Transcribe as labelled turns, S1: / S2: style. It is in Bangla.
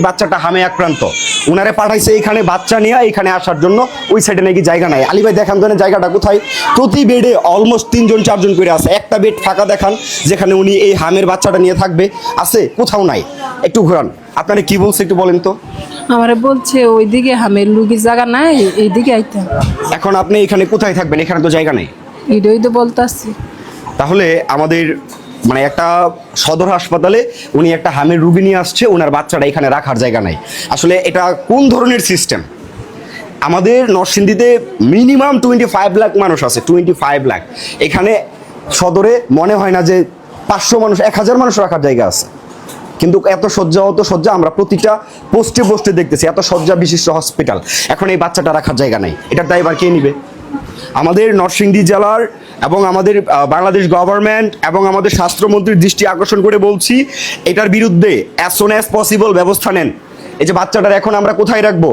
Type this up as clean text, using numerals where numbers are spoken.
S1: বাচ্চাটা হামে আক্রান্ত, উনারে পাঠাইছে এখানে বাচ্চা নিয়ে এখানে আসার জন্য, ওই সাইডে নাকি জায়গা নাই। আলী ভাই দেখান তো জায়গাটা কোথায়? প্রতি বেডে অলমোস্ট 3 জন 4 জন করে আছে, একটা বেড ফাঁকা দেখান যেখানে উনি এই হামের বাচ্চাটা নিয়ে থাকবে, আছে? কোথাও নাই। একটু ঘোরান, আপনারা কি বলছে একটু বলেন তো।
S2: আমারে বলছে ওইদিকে হামের লুগির জায়গা নাই, এইদিকে আইতে।
S1: এখন আপনি এখানে কোথায় থাকবেন? এখানে তো জায়গা নেই।
S2: এটাই তো বলতাছি।
S1: তাহলে আমাদের মানে একটা সদর হাসপাতালে উনি একটা হামের রুগী নিয়ে আসছে, ওনার বাচ্চাটা এখানে রাখার জায়গা নাই। আসলে এটা কোন ধরনের সিস্টেম? আমাদের নরসিংদীতে মিনিমাম 25 লাখ মানুষ আছে, 25 লাখ। এখানে সদরে মনে হয় না যে 500 মানুষ, 1000 মানুষ রাখার জায়গা আছে, কিন্তু এত শয্যা অত শয্যা আমরা প্রতিটা পোস্টে পোস্টে দেখতেছি, এত শয্যা বিশিষ্ট হসপিটাল, এখন এই বাচ্চাটা রাখার জায়গা নাই। এটার দায়ভার কে নিবে? আমাদের নরসিংদী জেলার এবং আমাদের বাংলাদেশ গভর্নমেন্ট এবং আমাদের স্বাস্থ্যমন্ত্রীর দৃষ্টি আকর্ষণ করে বলছি, এটার বিরুদ্ধে অ্যাজ সুন অ্যাজ পসিবল ব্যবস্থা নেন। এই যে বাচ্চাটার এখন আমরা কোথায় রাখবো?